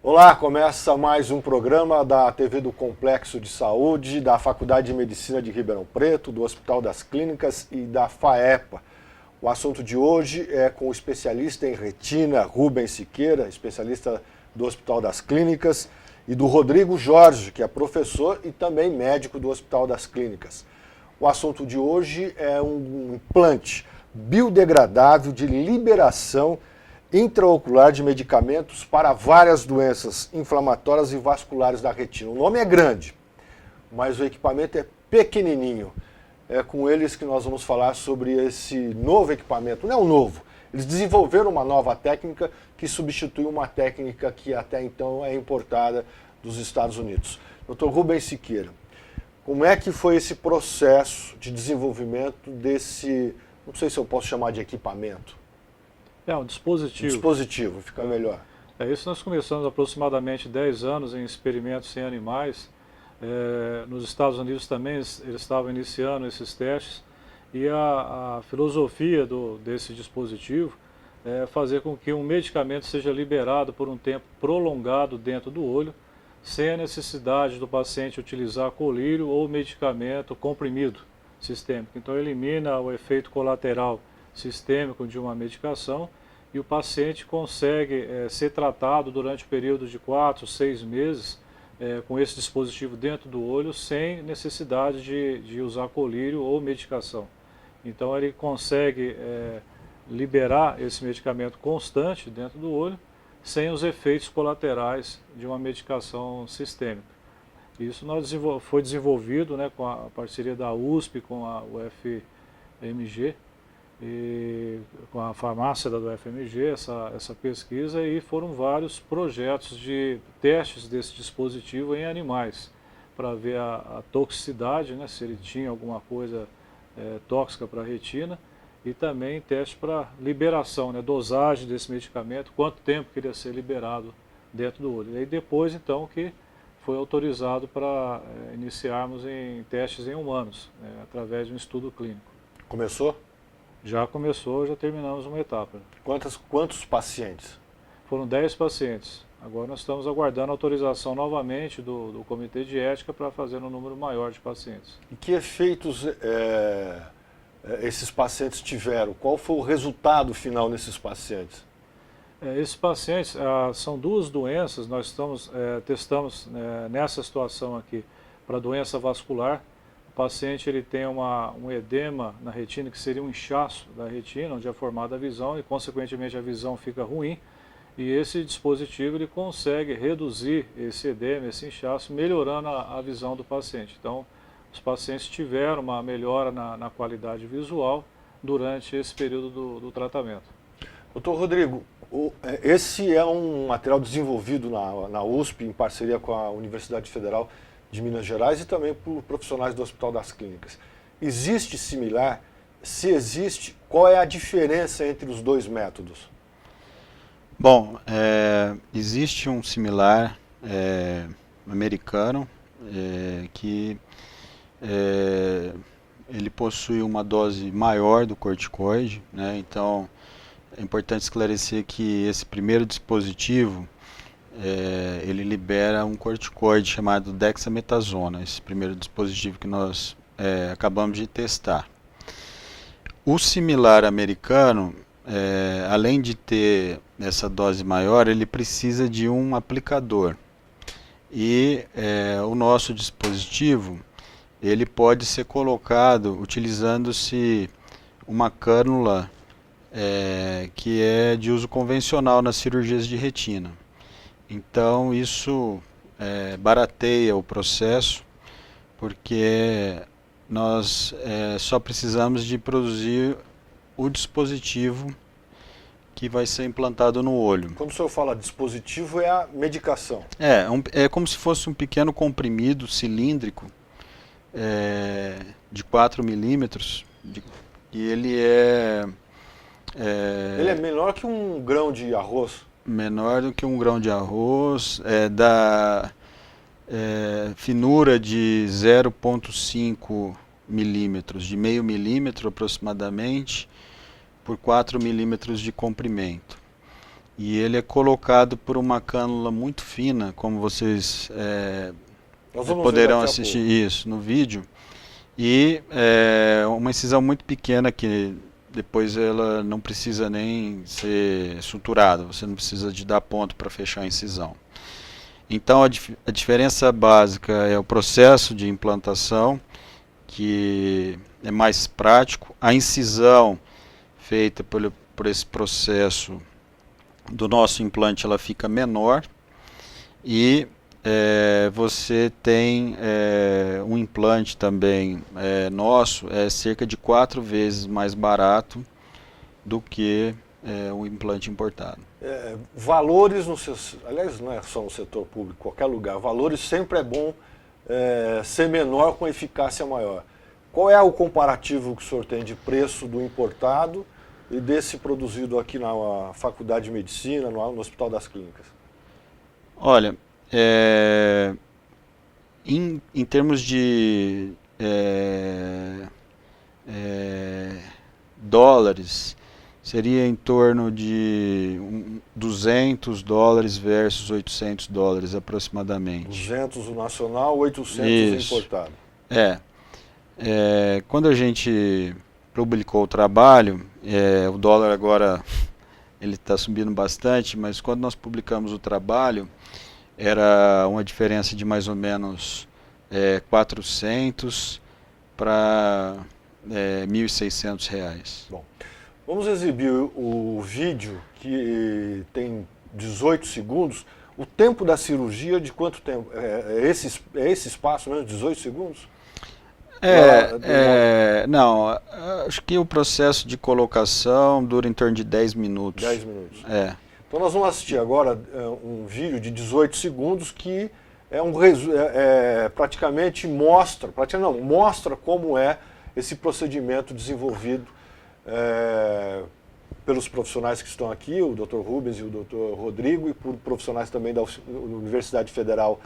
Olá, começa mais um programa da TV do Complexo de Saúde, da Faculdade de Medicina de Ribeirão Preto, do Hospital das Clínicas e da FAEPA. O assunto de hoje é com o especialista em retina, Rubens Siqueira, especialista do Hospital das Clínicas, e do Rodrigo Jorge, que é professor e também médico do Hospital das Clínicas. O assunto de hoje é um implante biodegradável de liberação intraocular de medicamentos para várias doenças inflamatórias e vasculares da retina. O nome é grande, mas o equipamento é pequenininho. É com eles que nós vamos falar sobre esse novo equipamento. Não é um novo, eles desenvolveram uma nova técnica que substitui uma técnica que até então é importada dos Estados Unidos. Dr. Rubens Siqueira, como é que foi esse processo de desenvolvimento desse, não sei se eu posso chamar de equipamento? É um dispositivo. Dispositivo, fica melhor. Isso nós começamos aproximadamente 10 anos em experimentos em animais. Nos Estados Unidos também eles estavam iniciando esses testes. E a filosofia desse dispositivo é fazer com que um medicamento seja liberado por um tempo prolongado dentro do olho, sem a necessidade do paciente utilizar colírio ou medicamento comprimido sistêmico. Então elimina o efeito colateral sistêmico de uma medicação e o paciente consegue ser tratado durante o período de 4, 6 meses com esse dispositivo dentro do olho sem necessidade de usar colírio ou medicação. Então ele consegue liberar esse medicamento constante dentro do olho sem os efeitos colaterais de uma medicação sistêmica. Isso foi desenvolvido com a parceria da USP com a UFMG, e com a farmácia da UFMG, essa pesquisa, e foram vários projetos de testes desse dispositivo em animais, para ver a toxicidade, se ele tinha alguma coisa tóxica para a retina, e também teste para liberação, dosagem desse medicamento, quanto tempo queria ser liberado dentro do olho. E aí depois, então, que foi autorizado para iniciarmos em testes em humanos, através de um estudo clínico. Começou? Já começou, já terminamos uma etapa. Quantos pacientes? Foram 10 pacientes. Agora nós estamos aguardando a autorização novamente do Comitê de Ética para fazer um número maior de pacientes. E que efeitos esses pacientes tiveram? Qual foi o resultado final nesses pacientes? Esses pacientes são duas doenças, nós testamos nessa situação aqui para doença vascular. O paciente ele tem um edema na retina, que seria um inchaço da retina, onde é formada a visão e, consequentemente, a visão fica ruim. E esse dispositivo ele consegue reduzir esse edema, esse inchaço, melhorando a visão do paciente. Então, os pacientes tiveram uma melhora na qualidade visual durante esse período do tratamento. Doutor Rodrigo, esse é um material desenvolvido na USP, em parceria com a Universidade Federal de Minas Gerais e também por profissionais do Hospital das Clínicas. Existe similar? Se existe, qual é a diferença entre os dois métodos? Bom, existe um similar americano que ele possui uma dose maior do corticoide, então é importante esclarecer que esse primeiro dispositivo ele libera um corticoide chamado dexametasona, esse primeiro dispositivo que nós acabamos de testar. O similar americano, além de ter essa dose maior, ele precisa de um aplicador. E o nosso dispositivo, ele pode ser colocado utilizando-se uma cânula que é de uso convencional nas cirurgias de retina. Então isso barateia o processo, porque nós só precisamos de produzir o dispositivo que vai ser implantado no olho. Quando o senhor fala dispositivo, é a medicação? É como se fosse um pequeno comprimido cilíndrico de 4 milímetros, e ele ele é menor que um grão de arroz? Menor do que um grão de arroz, da finura de 0,5 milímetros, de meio milímetro aproximadamente, por 4 milímetros de comprimento. e ele é colocado por uma cânula muito fina, como vocês Nós vamos ver poderão daqui a assistir pouco. isso no vídeo, e uma incisão muito pequena que depois ela não precisa nem ser suturada, você não precisa de dar ponto para fechar a incisão. Então a diferença básica é o processo de implantação, que é mais prático, a incisão feita por esse processo do nosso implante ela fica menor, e você tem um implante também nosso, é cerca de 4 vezes mais barato do que um implante importado. Valores, aliás, não é só no setor público, qualquer lugar, valores sempre é bom ser menor com eficácia maior. Qual é o comparativo que o senhor tem de preço do importado e desse produzido aqui na Faculdade de Medicina, no Hospital das Clínicas? Olha, em termos de dólares, seria em torno de $200 versus $800 aproximadamente. 200 o nacional, 800 Isso. o importado. Quando a gente publicou o trabalho, o dólar agora ele está subindo bastante, mas quando nós publicamos o trabalho, era uma diferença de mais ou menos 400 para R$1.600. Bom, vamos exibir o vídeo que tem 18 segundos. O tempo da cirurgia, de quanto tempo? É esse espaço mesmo, 18 segundos? Não, acho que o processo de colocação dura em torno de 10 minutos. 10 minutos. Então nós vamos assistir agora um vídeo de 18 segundos que praticamente mostra como é esse procedimento desenvolvido pelos profissionais que estão aqui, o Dr. Rubens e o Dr. Rodrigo, e por profissionais também da Universidade Federal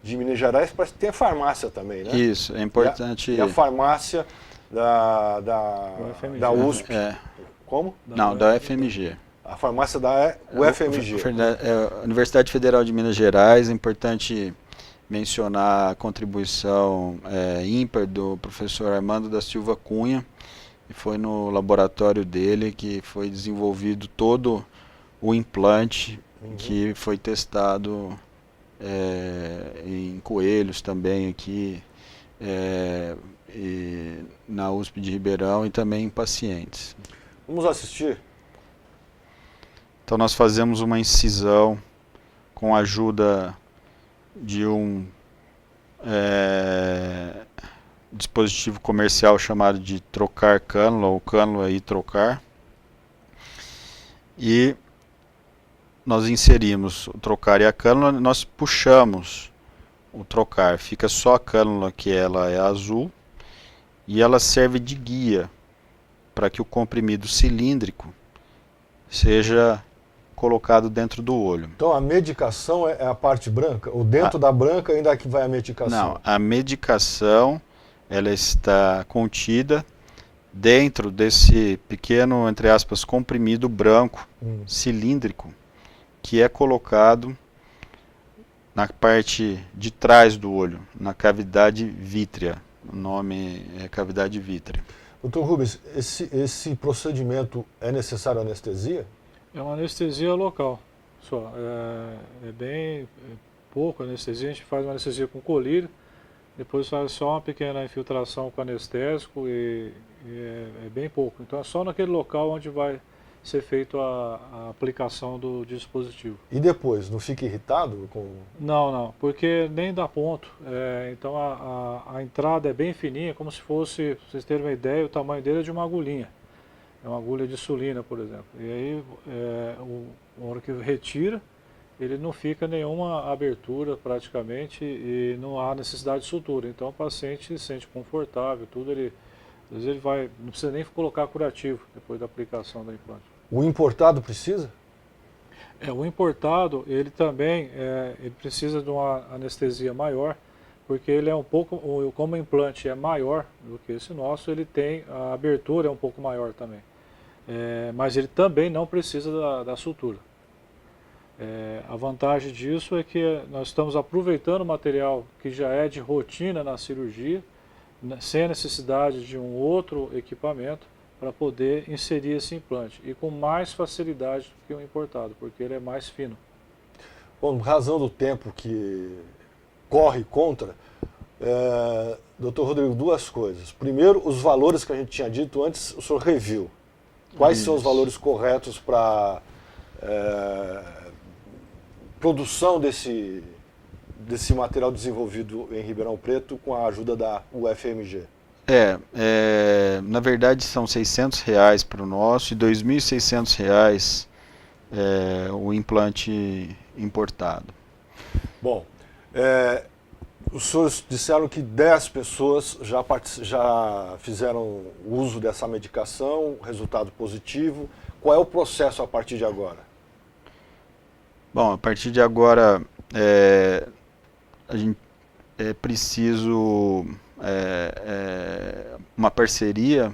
de Minas Gerais. Parece que tem a farmácia também, né? Isso, é importante. E a farmácia da USP. Como? Não, da UFMG. A farmácia da UFMG. A Universidade Federal de Minas Gerais. É importante mencionar a contribuição ímpar do professor Armando da Silva Cunha, e foi no laboratório dele que foi desenvolvido todo o implante que foi testado em coelhos também aqui e na USP de Ribeirão, e também em pacientes. Vamos assistir? Então nós fazemos uma incisão com a ajuda de um dispositivo comercial chamado de trocar cânula, ou cânula e trocar, e nós inserimos o trocar e a cânula, nós puxamos o trocar, fica só a cânula, que ela é azul, e ela serve de guia para que o comprimido cilíndrico seja colocado dentro do olho. Então a medicação é a parte branca? Ou dentro da branca ainda é que vai a medicação? Não, a medicação ela está contida dentro desse pequeno, entre aspas, comprimido branco cilíndrico, que é colocado na parte de trás do olho, na cavidade vítrea. O nome é cavidade vítrea. Dr. Rubens, esse procedimento é necessário anestesia? É uma anestesia local só. É bem pouco anestesia. A gente faz uma anestesia com colírio, depois faz só uma pequena infiltração com anestésico e é bem pouco. Então é só naquele local onde vai ser feita a aplicação do dispositivo. E depois, não fica irritado? Não, porque nem dá ponto. Então a entrada é bem fininha, como se fosse, pra vocês terem uma ideia, o tamanho dele é de uma agulhinha. É uma agulha de insulina, por exemplo. E aí, a hora que retira, ele não fica nenhuma abertura praticamente e não há necessidade de sutura. Então o paciente se sente confortável, tudo. Às vezes ele não precisa nem colocar curativo depois da aplicação do implante. O importado precisa? O importado, ele também ele precisa de uma anestesia maior, porque ele é um pouco, como o implante é maior do que esse nosso, ele tem, a abertura é um pouco maior também. Mas ele também não precisa da sutura. A vantagem disso é que nós estamos aproveitando o material que já é de rotina na cirurgia, sem a necessidade de um outro equipamento, para poder inserir esse implante e com mais facilidade do que o importado, porque ele é mais fino. Bom, razão do tempo que corre contra, doutor Rodrigo, duas coisas. Primeiro, os valores que a gente tinha dito antes, o senhor reviu. Quais são os valores corretos para produção desse material desenvolvido em Ribeirão Preto com a ajuda da UFMG? Na verdade são R$600 para o nosso e R$2.600 o implante importado. Bom, os senhores disseram que 10 pessoas já fizeram uso dessa medicação, resultado positivo. Qual é o processo a partir de agora? Bom, a partir de agora a gente é preciso uma parceria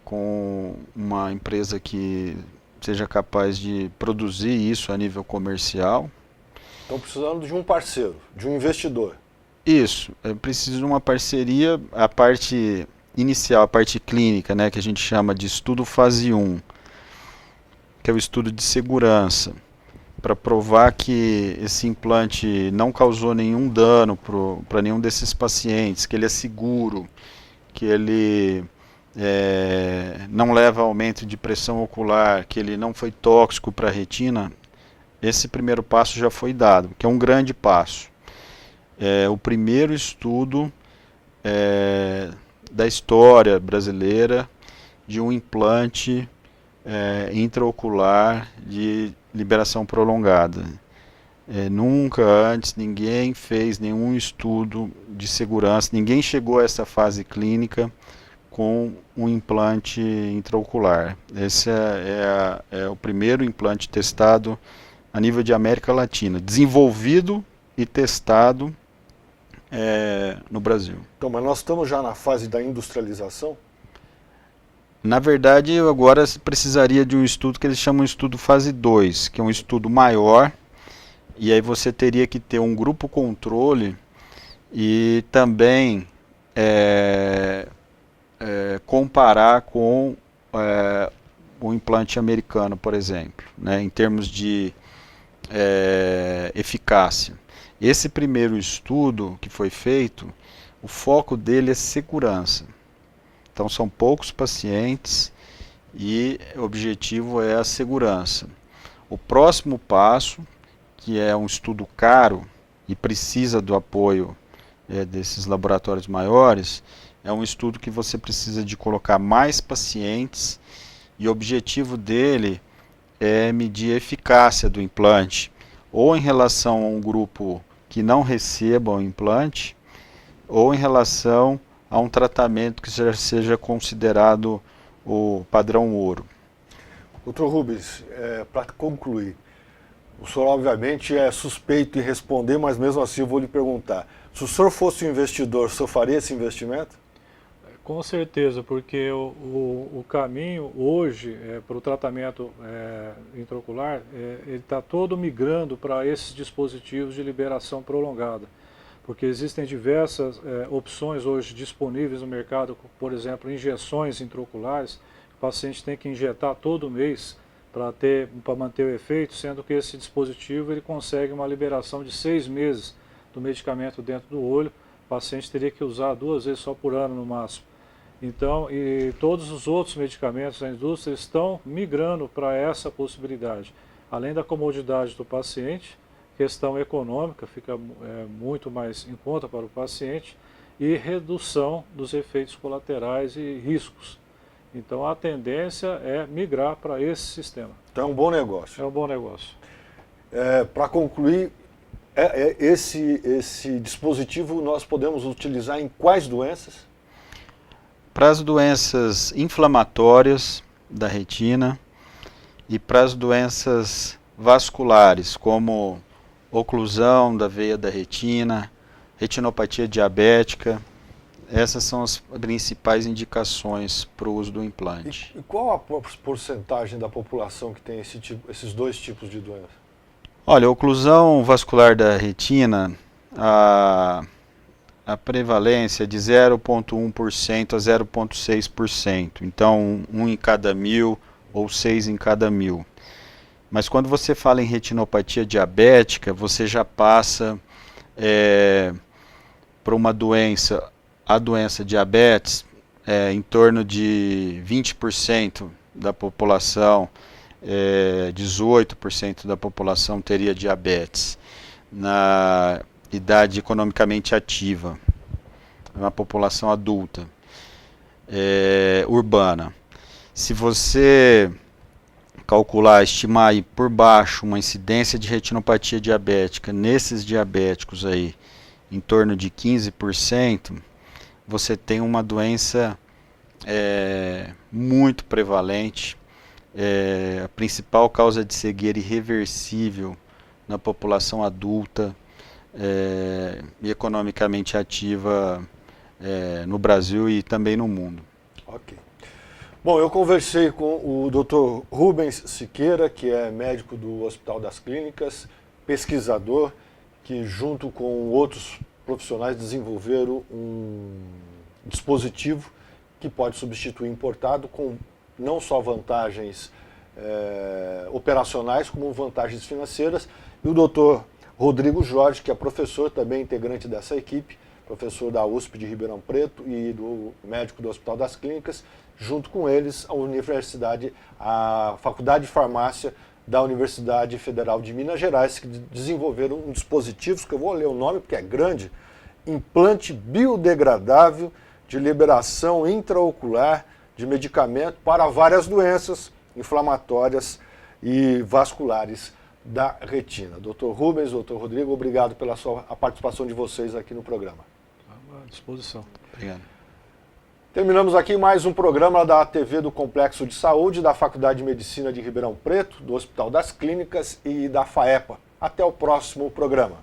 com uma empresa que seja capaz de produzir isso a nível comercial. Estão precisando de um parceiro, de um investidor. Isso, é preciso de uma parceria, a parte inicial, a parte clínica, né, que a gente chama de estudo fase 1, que é o estudo de segurança, para provar que esse implante não causou nenhum dano para nenhum desses pacientes, que ele é seguro, que ele não leva a aumento de pressão ocular, que ele não foi tóxico para a retina. Esse primeiro passo já foi dado, que é um grande passo. O primeiro estudo da história brasileira de um implante intraocular de liberação prolongada. Nunca antes ninguém fez nenhum estudo de segurança, ninguém chegou a essa fase clínica com um implante intraocular. Esse é o primeiro implante testado a nível de América Latina, desenvolvido e testado no Brasil. Então, mas nós estamos já na fase da industrialização? Na verdade, eu agora precisaria de um estudo que eles chamam de estudo fase 2, que é um estudo maior, e aí você teria que ter um grupo controle e também comparar com o implante americano, por exemplo, né, em termos de eficácia. Esse primeiro estudo que foi feito, o foco dele é segurança. Então são poucos pacientes e o objetivo é a segurança. O próximo passo, que é um estudo caro e precisa do apoio desses laboratórios maiores, é um estudo que você precisa de colocar mais pacientes e o objetivo dele é medir a eficácia do implante, ou em relação a um grupo que não receba o implante, ou em relação a um tratamento que seja considerado o padrão ouro. Doutor Rubens, para concluir, o senhor obviamente é suspeito em responder, mas mesmo assim eu vou lhe perguntar. Se o senhor fosse um investidor, o senhor faria esse investimento? Com certeza, porque o caminho hoje para o tratamento intraocular, ele está todo migrando para esses dispositivos de liberação prolongada. Porque existem diversas opções hoje disponíveis no mercado, por exemplo, injeções intraoculares, o paciente tem que injetar todo mês para manter o efeito, sendo que esse dispositivo ele consegue uma liberação de 6 meses do medicamento dentro do olho, o paciente teria que usar 2 vezes só por ano no máximo. Então, e todos os outros medicamentos da indústria estão migrando para essa possibilidade. Além da comodidade do paciente, questão econômica, fica muito mais em conta para o paciente, e redução dos efeitos colaterais e riscos. Então a tendência é migrar para esse sistema. Então é um bom negócio. É um bom negócio. Para concluir, esse dispositivo nós podemos utilizar em quais doenças? Para as doenças inflamatórias da retina e para as doenças vasculares, como oclusão da veia da retina, retinopatia diabética, essas são as principais indicações para o uso do implante. E qual a porcentagem da população que tem esses dois tipos de doença? Olha, a oclusão vascular da retina, a prevalência é de 0,1% a 0,6%. Então, 1 em cada 1.000 ou 6 em cada 1.000. Mas quando você fala em retinopatia diabética, você já passa para uma doença, a doença diabetes, em torno de 20% da população, 18% da população teria diabetes na idade economicamente ativa, uma população adulta, urbana. Se você calcular, estimar aí por baixo uma incidência de retinopatia diabética nesses diabéticos aí, em torno de 15%, você tem uma doença muito prevalente, a principal causa de cegueira irreversível na população adulta e economicamente ativa no Brasil e também no mundo. Ok. Bom, eu conversei com o Dr. Rubens Siqueira, que é médico do Hospital das Clínicas, pesquisador, que junto com outros profissionais desenvolveram um dispositivo que pode substituir importado com não só vantagens operacionais, como vantagens financeiras. E o Dr. Rodrigo Jorge, que é professor, também integrante dessa equipe, professor da USP de Ribeirão Preto e do médico do Hospital das Clínicas, junto com eles a Faculdade de Farmácia da Universidade Federal de Minas Gerais, que desenvolveram um dispositivo, que eu vou ler o nome porque é grande, implante biodegradável de liberação intraocular de medicamento para várias doenças inflamatórias e vasculares da retina. Dr. Rubens, Dr. Rodrigo, obrigado pela a participação de vocês aqui no programa. À disposição. Obrigado. Terminamos aqui mais um programa da TV do Complexo de Saúde, da Faculdade de Medicina de Ribeirão Preto, do Hospital das Clínicas e da FAEPA. Até o próximo programa.